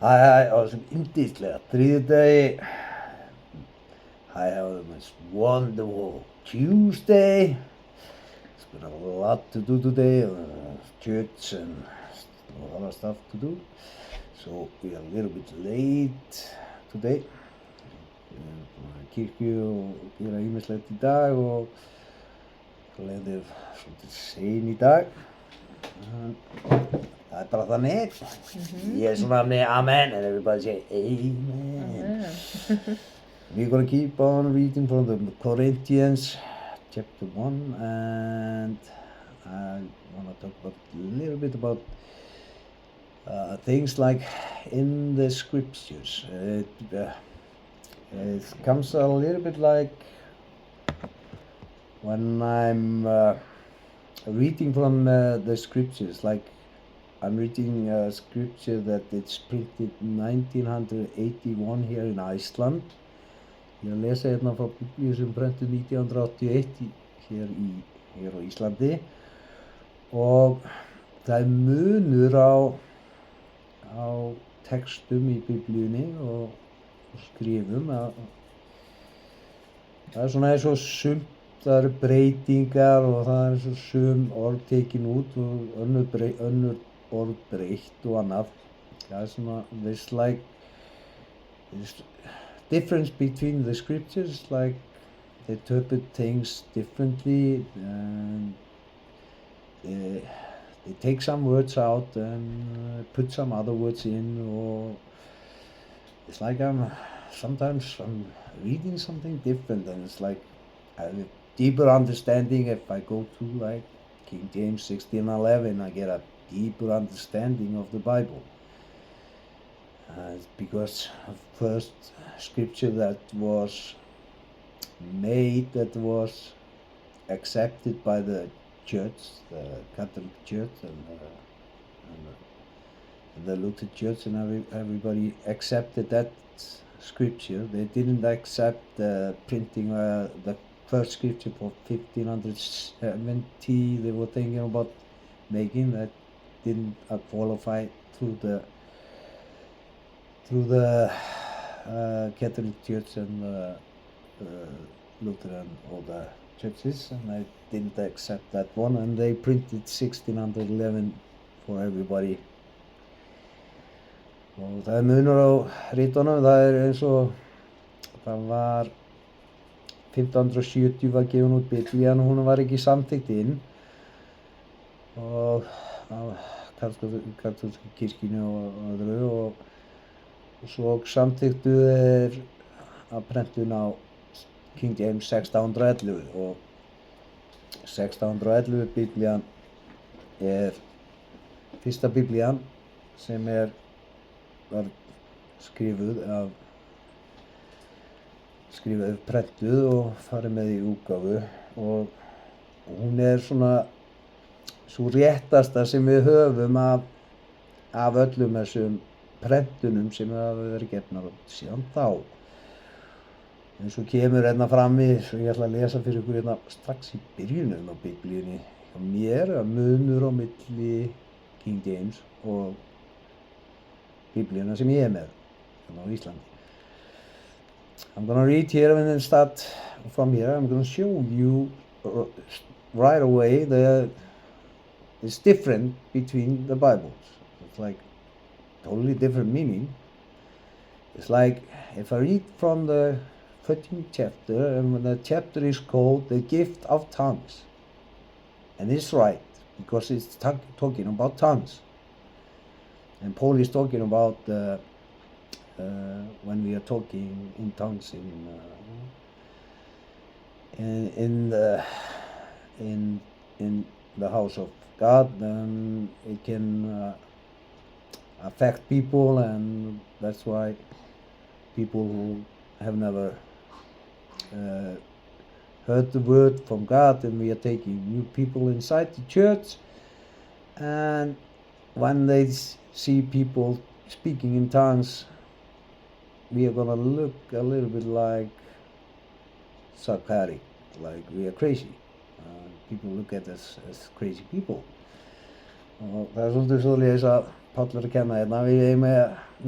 Hæ, á þessum yndislega þriðjudegi. I have this wonderful Tuesday. It's been a lot to do today, church and other stuff to do. So we are a little bit late today. Við erum búin að kirkju og gera ýmislegt í dag og leiðir svolítið sein í dag. Það bara þannig. Ég svona með amen and everybody say amen. We're going to keep on reading from the Corinthians chapter 1 and I want to talk a little bit about things like in the scriptures. It comes a little bit like when I'm reading from the scriptures, like I'm reading a scripture that it's printed 1981 here in Iceland. Ég að lesa hérna frá Biblíu sem prentuð 1981 hér á Íslandi og það er munur á textum í Biblíunni og skrifum. Það er svona eins og sumt, það eru breytingar og það er eins og sum orð tekin út og önnur orð breytt og annað. Það er svona, there's like this difference between the scriptures, like they interpret things differently and they take some words out and put some other words in, or it's like sometimes I'm reading something different and it's like I have a deeper understanding. If I go to like King James 16:11, I get a deeper understanding of the Bible. It's because of first scripture that was made, that was accepted by the church, the Catholic Church and the Lutheran Church, and everybody accepted that scripture. They didn't accept the printing the first scripture for 1570. They were thinking about making that didn't qualify through the Catholic Church and Lutheran, all the churches, and I didn't accept that one, and they printed 1611 for everybody. Og það er munur á ritunum. Það er eins og það var 1570 var gefin út Biblían og hún var ekki samþykkt inn og kaþólsku kirkjunni og öðru, og svo samþykktu þeir að prentun á King James 1611 og 1611 Biblían er fyrsta Biblían sem var skrifuð, prentuð og farið með í útgáfu, og hún er svona sú réttasta sem við höfum af öllum þessum prentunum sem hafa verið gefnar síðan þá. Eins og kemur hérna frammi, svo ég ætla að lesa fyrir ykkur hérna strax í byrjunum á Biblíunni. Og mér er munur á milli King James og Biblíuna sem ég er með hérna á Íslandi. I'm gonna read here and then start from here. I'm gonna show you right away it's different between the Bibles. It's like totally different meaning. It's like if I read from the 13th chapter, and the chapter is called The Gift of Tongues. And it's right, because it's talking about tongues. And Paul is talking about when we are talking in tongues in the house of God, then it can affect people, and that's why people who have never heard the word from God, and we are taking new people inside the church, and when they see people speaking in tongues, we are gonna look a little bit like psychotic, like we are crazy. People look at us as crazy people. Og það er svolítið svoleiðis að Páll er að kenna hérna, við eigum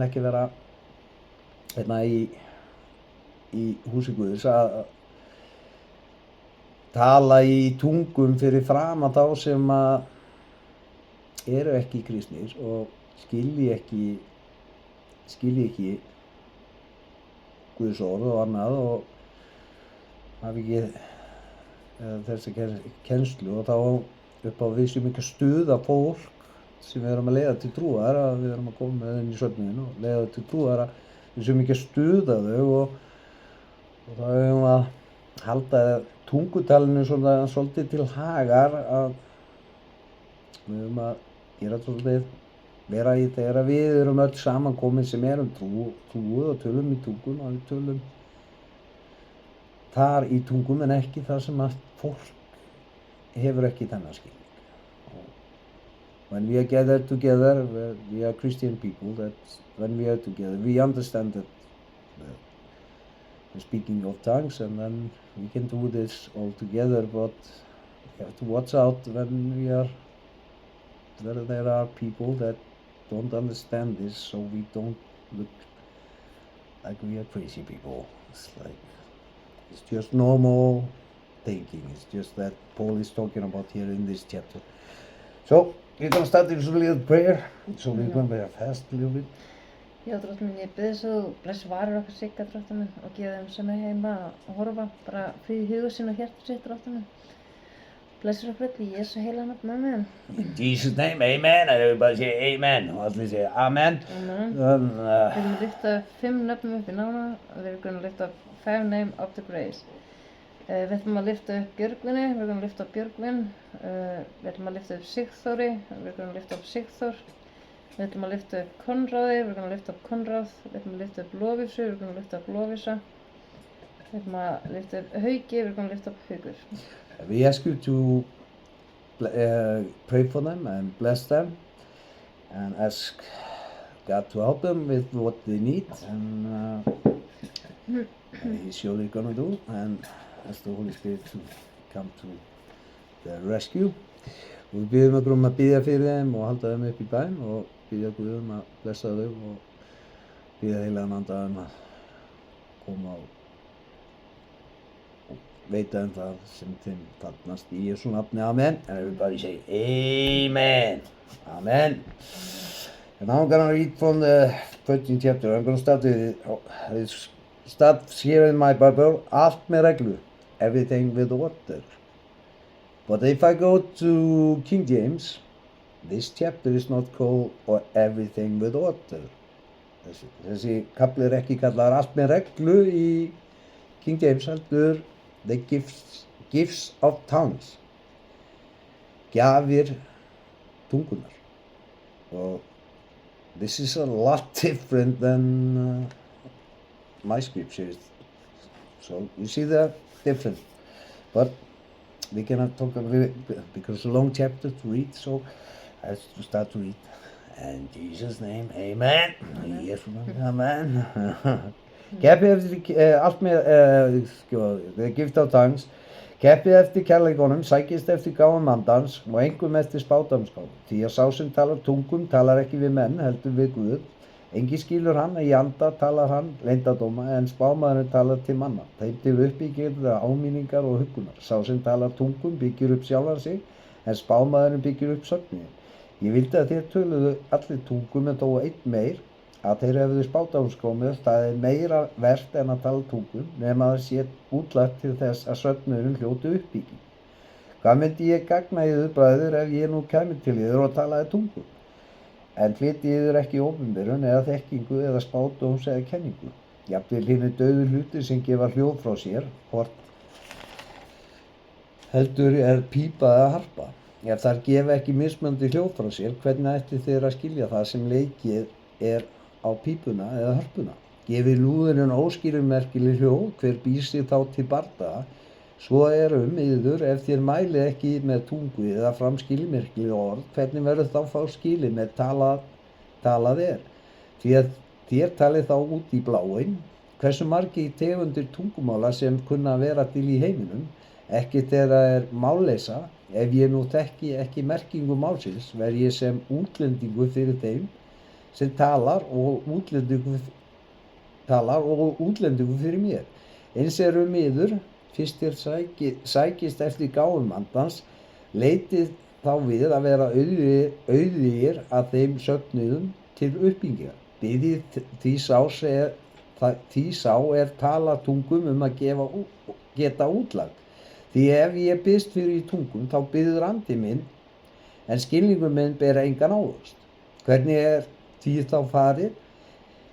ekki vera hérna í húsi Guðs að tala í tungum fyrir framan þá sem að eru ekki kristnir og skilji ekki Guðs orð og annað og hafi ekki þessa kennslu og þá upp á við séum ekki að stuða fólk sem við erum að leiða til trúar, að við erum að koma með inn í söfnuðinn og leiða til trúar, að við séum ekki að stuða þau og þá höfum við að halda tungutalinu svona svolítið til hagar, að við höfum að gera svolítið vera í þegar við erum öll samankomin sem erum trúuð og tölum í tungum og við tölum þar í tungum en ekki þar sem að fólk hefur ekki þennan skilning. When we are gathered together, we are Christian people, that when we are together, we understand that the speaking of tongues, and then we can do this all together, but we have to watch out when there are people that don't understand this, so we don't look like we are crazy people. It's just normal thinking. It's just that Paul is talking about here in this chapter. So we're going to start with a little prayer. So we're going to fast a little bit. Já, Drottinn minn, ég bið þess að þú blessi varir okkar Sigga, Drottinn minn, og gefa þeim sem er heima að horfa, bara frið í huga sinn og hjarta sitt, Drottinn minn. Blessir okkur öll í Jesu heila nafni, amen. In Jesus' name, amen. And everybody say amen. Og allir say amen. Amen. Við erum að lyfta 5 nöfnum upp í nána og við erum að lyfta 5 name of the grace. Við ætlum að lyfta upp Björgvini, við erum að lyfta upp Björgvin, við ætlum að lyfta upp Sigþóri, við erum að lyfta upp Sigþór, við ætlum að lyfta upp Konráði, við erum að lyfta upp Konráð, við ætlum að lyfta upp Lovísu, við erum að lyfta upp Lovísa, við ætlum að lyfta upp Hauki, við erum að lyfta upp Haukur. We ask you to pray for them and bless them and ask God to help them with what they need, and He's surely gonna do, and ask the Holy Spirit to come to their rescue. Og við biðjum okkur að biðja fyrir þeim og halda þeim upp í bæn og biðja Guð að blessa þau og biðja heilagan anda að koma og veita það sem þeim þarfnast í Jesú nafni, amen. And everybody say amen. Amen. And now I'm going to read from the 13th chapter. I'm going to start with start here in my Bible, allt með reglu, everything with order. But if I go to King James, this chapter is not called everything with order. Þessi kafli ekki kallaður allt með reglu í King James, heldur the gifts of tongues, gjafir tungunar. So this is a lot different than my scriptures. So you see the difference, but we cannot talk about it because it's a long chapter to read, so I have to start to read. In Jesus' name, amen. Yes, amen. Keppið eftir allt með the gift of tongues, keppið eftir kærleikonum, sækist eftir gáfum andans og engum eftir spádómsgáfum. Því að sá sem talar tungum talar ekki við menn, heldur við Guð. Enginn skilur hann, í anda talar hann leyndardóma, en spámaðurinn talar til manna. Þeim til uppbyggir það áminningar og huggunar. Sá sem talar tungum byggir upp sjálfan sig, en spámaðurinn byggir upp söfnuðinn. Ég vildi að þér töluðu allir tungum en þó einn meir, að þeir hefðu spádómsgáfum, það er meira vert en að tala tungum, nema það sé útlært til þess að söfnuðurinn hljóti uppbygging. Hvað myndi ég gagna yður, bræður, ef ég nú kæmi til yður og talaði tungum? En hlyti yður ekki opinberun eða þekkingu eða spádóms eða kenningu. Jafnvel hinir dauðu hlutir sem gefa hljóð frá sér, hvort heldur er pípa eða harpa. Ef þær gefa ekki mismunandi hljóð frá sér, hvernig ætti þeir að skilja það sem leikið er á pípuna eða hörpuna? Gefi lúðurinn óskilmerkileg hljóð, hver býr sig þá til bardaga? Svo yður, ef þér mælið ekki með tungu eða fram skilmerkileg orð, hvernig verður þá fá skilið með talað er? Því að þér talið þá út í bláinn, hversu margir tegundir tungumála sem kunna að vera til í heiminum, Ekkert þeirra málleysa. Ef ég nú þekki ekki merkingu málsins, verð ég sem útlendingur fyrir þeim sem talar og útlendingur fyrir mér. Eins miður, fyrst þér sækist eftir gáfum andans, leitið þá við að vera auðugir að þeim söfnuðum til uppbyggingar. Biðið því sá tala tungum að geta útlag. Því ef ég biðst fyrir í tungum, þá biður andi minn, en skilningur minn bera engan ávöxt. Hvernig því þá farið?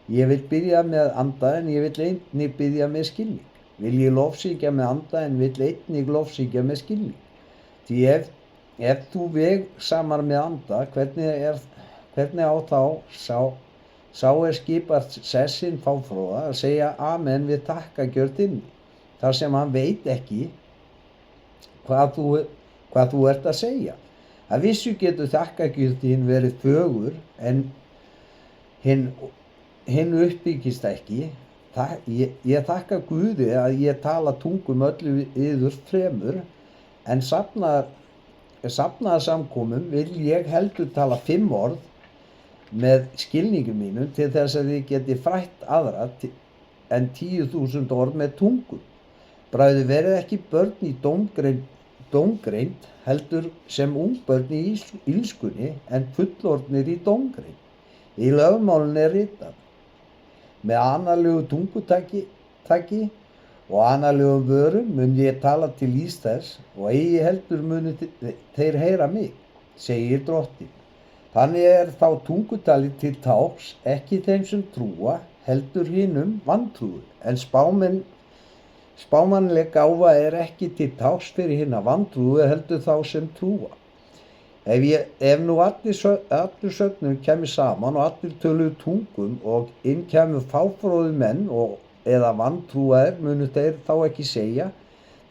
Ég vil biðja með anda, en ég vil einnig biðja með skilning. Vil ég lofsyngja með anda, en vil einnig lofsyngja með skilning. Því ef þú veg saman með anda, hvernig á þá sá skipar sessin fáfróða að segja amen við þakkagjörðinni, þar sem hann veit ekki hvað þú ert að segja. Að vissu getur þakkagjörðin verið fögur, en hinn uppbyggist ekki. Ég þakka Guði að ég tala tungum öllu yður fremur, en safnaðarsamkomum vil ég heldur tala 5 orð með skilningum mínum til þess að ég geti frætt aðra en 10.000 orð með tungum. Bræður, verið ekki börn í dómgreind, heldur sem ungbörn í illskunni, en fullorðnir í dómgreind. Í lögmálinu ritað: með annarlegu tungutaki og annarlegum vörum mun ég tala til þess, og eigi heldur munu þeir heyra mig, segir Drottinn. Þannig þá tungutalið til tákns, ekki þeim sem trúa, heldur hinum vantrúu, en spámannleg gáfa ekki til tákns fyrir hina vantrúu, heldur þá sem trúa. Ef nú allir söfnur kemur saman og allir töluðu tungum og inn kemur fáfróðir menn eða vantrúaðir, munu þeir þá ekki segja: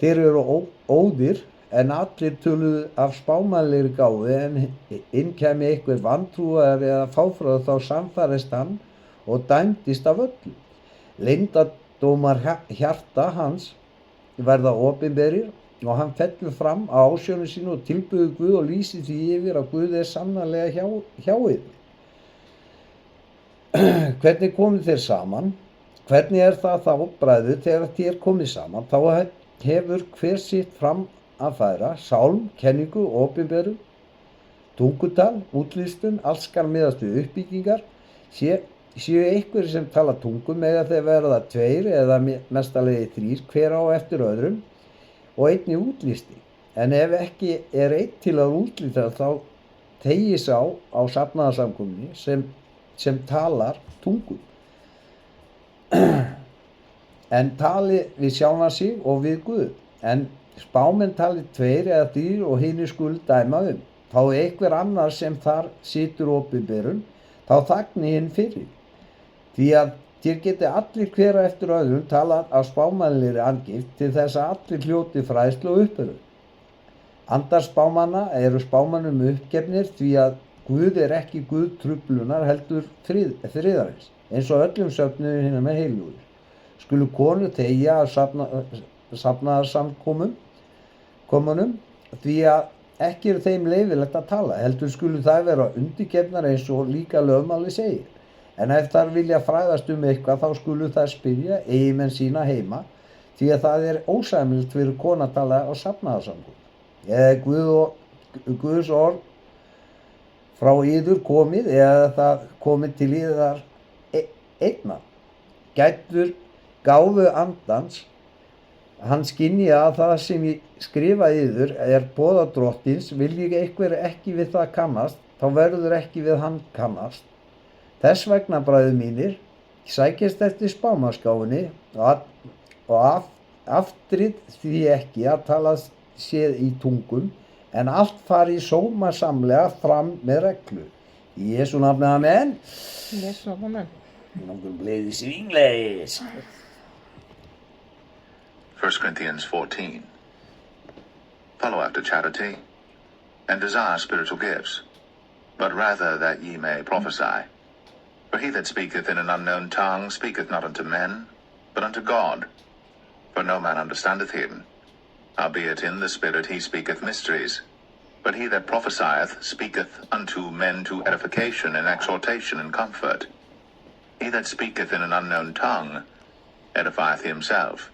þeir eru óðir, en allir töluðu af spámannlegri gáfu, en inn kemur einhver vantrúaðir eða fáfróður, þá sannfærist hann og dæmdist af öllu. Leyndardómar hjarta hans verða opinberir, og hann fellur fram á ásjónu sínu og tilbyður Guð og lýsir því yfir að Guð sannarlega hjá yður. Hvernig komið þeir saman? Hvernig það þá, bræður, þegar þér komið saman? Þá hefur hver sitt fram að færa: sálm, kenningu, opinberu, tungutal, útlistun, allt skal miðast við uppbyggingar. Séu einhverjir sem tala tungum, mega þeir verða 2 eða mestalegi 3, hver á eftir öðrum, og einnig útlisti. En ef ekki einn til að útlista, þá tegi sá á safnaðarsamkomunni sem talar tungum. En tali við sjálfan sig og við Guð. En spámenn tali 2 eða 3 og hinir skulu dæma um. Þá einhver annar sem þar situr opinberun, þá þagni hinn fyrir. Því að þér geti allir hver eftir öðrum talað af spámannlegri angift, til þess að allir hljóti fræðslu og uppörvun. Andar spámanna eru spámannum uppgefnir, því að Guð ekki Guð truflunar, heldur friðarins, eins og öllum söfnuðum hinna með heilugir. Skulu konur þegja af safnaðarsamkomunum, því að ekki þeim leyfilegt að tala, heldur skulu það vera undirgefnar eins og líka lögmáli segir. En ef þær vilja fræðast eitthvað, þá skulu þær spyrja eiginmenn sína heima, því að það ósæmilegt fyrir konu að tala á safnaðarsamkomu. Eða Guðs orð frá yður komið, eða það komið til yðar einna. Gætur gáfu andans, hann skynja að það sem ég skrifa yður boða Drottins. Vilji einhver ekki við það kannast, þá verður ekki við hann kannast. Þess vegna, bræður mínir, sækist eftir spámannsgáfunni og aftrið því ekki að tala séð í tungum, en allt fari sómasamlega fram með reglu. Í Jesú nafni, amen. Í Jesú nafni, amen. I'm going to play this in English. 1 Corinthians 14. Follow after charity, and desire spiritual gifts, but rather that ye may prophesy. For he that speaketh in an unknown tongue speaketh not unto men, but unto God. For no man understandeth him. Howbeit in the Spirit he speaketh mysteries. But he that prophesieth speaketh unto men to edification and exhortation and comfort. He that speaketh in an unknown tongue edifieth himself.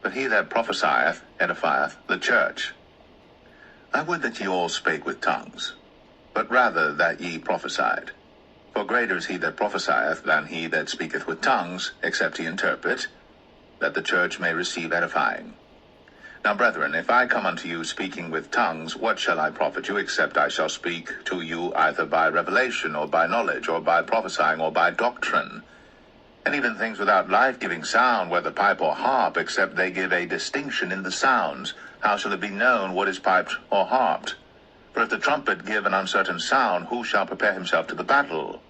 But he that prophesieth edifieth the church. I would that ye all spake with tongues, but rather that ye prophesied. For greater is he that prophesieth than he that speaketh with tongues, except he interpret, that the church may receive edifying. Now, brethren, if I come unto you speaking with tongues, what shall I profit you, except I shall speak to you either by revelation, or by knowledge, or by prophesying, or by doctrine? And even things without life-giving sound, whether pipe or harp, except they give a distinction in the sounds, how shall it be known what is piped or harped? For if the trumpet give an uncertain sound, who shall prepare himself to the battle?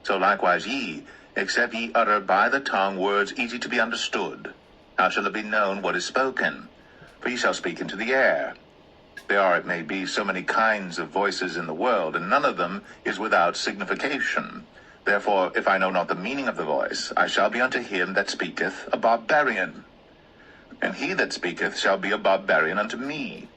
So likewise ye, except ye utter by the tongue words easy to be understood, how shall it be known what is spoken? For ye shall speak into the air. There are, it may be, so many kinds of voices in the world, and none of them is without signification. Therefore, if I know not the meaning of the voice, I shall be unto him that speaketh a barbarian, and he that speaketh shall be a barbarian unto me.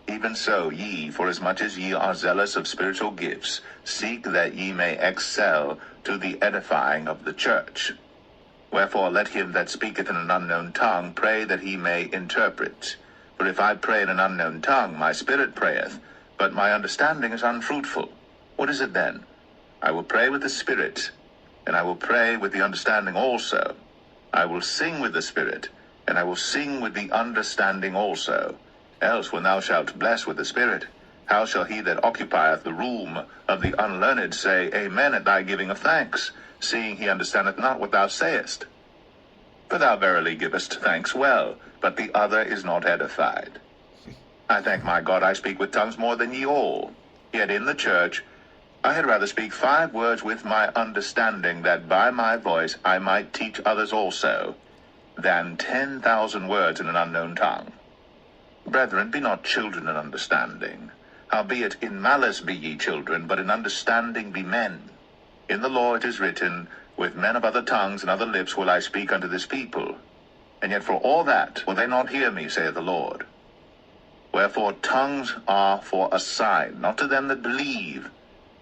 Even so ye, forasmuch as ye are zealous of spiritual gifts, seek that ye may excel to the edifying of the church. Wherefore let him that speaketh in an unknown tongue pray that he may interpret. For if I pray in an unknown tongue, my spirit prayeth, but my understanding is unfruitful. What is it then? I will pray with the spirit, and I will pray with the understanding also. I will sing with the spirit, and I will sing with the understanding also. Else when thou shalt bless with the spirit, how shall he that occupieth the room of the unlearned say, Amen, at thy giving of thanks, seeing he understandeth not what thou sayest? For thou verily givest thanks well, but the other is not edified. I thank my God I speak with tongues more than ye all. Yet in the church I had rather speak 5 words with my understanding, that by my voice I might teach others also, than 10,000 words in an unknown tongue. Brethren, be not children in understanding. Howbeit in malice be ye children, but in understanding be men. In the law it is written, With men of other tongues and other lips will I speak unto this people. And yet for all that will they not hear me, saith the Lord. Wherefore tongues are for a sign, not to them that believe,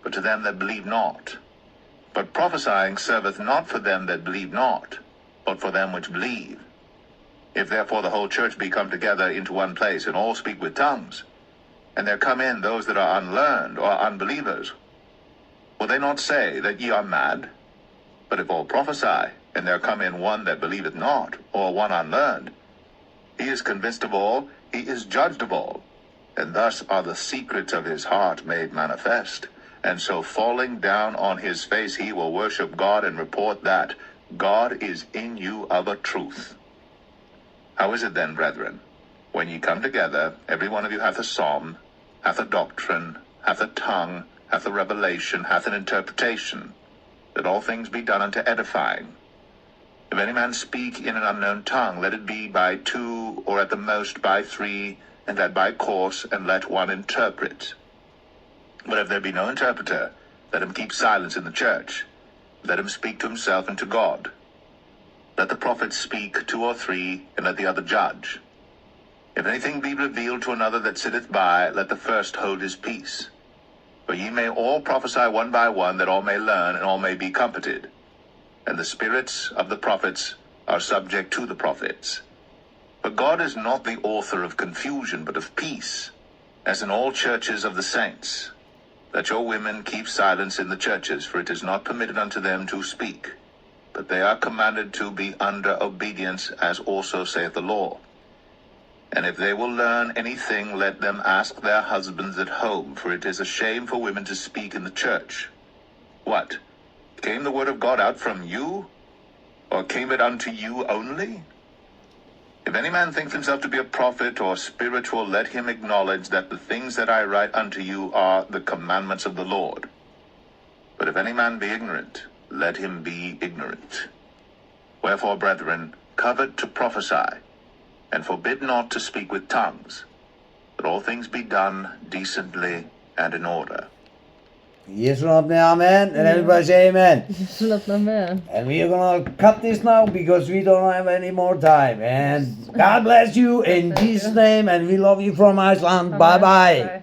but to them that believe not. But prophesying serveth not for them that believe not, but for them which believe. If therefore the whole church be come together into one place, and all speak with tongues, and there come in those that are unlearned or unbelievers, will they not say that ye are mad? But if all prophesy, and there come in one that believeth not, or one unlearned, he is convinced of all, he is judged of all. And thus are the secrets of his heart made manifest. And so falling down on his face he will worship God, and report that God is in you of a truth. How is it then, brethren, when ye come together, every one of you hath a psalm, hath a doctrine, hath a tongue, hath a revelation, hath an interpretation, that all things be done unto edifying? If any man speak in an unknown tongue, let it be by 2, or at the most by 3, and that by course, and let one interpret. But if there be no interpreter, let him keep silence in the church. Let him speak to himself and to God. Let the prophets speak 2 or 3, and let the other judge. If anything be revealed to another that sitteth by, let the first hold his peace. For ye may all prophesy one by one, that all may learn, and all may be comforted. And the spirits of the prophets are subject to the prophets. But God is not the author of confusion, but of peace, as in all churches of the saints. Let your women keep silence in the churches, for it is not permitted unto them to speak, but they are commanded to be under obedience, as also saith the law. And if they will learn anything, let them ask their husbands at home, for it is a shame for women to speak in the church. What? Came the word of God out from you? Or came it unto you only? If any man think himself to be a prophet or spiritual, let him acknowledge that the things that I write unto you are the commandments of the Lord. But if any man be ignorant, let him be ignorant. Wherefore, brethren, covet to prophesy, and forbid not to speak with tongues, that all things be done decently and in order. Jesu nafni, amen, and everybody say amen. Jesu nafni, amen. And we are gonna cut this now because we don't have any more time. And God bless you in Jesus' name, and we love you from Iceland. Bye bye. Bye.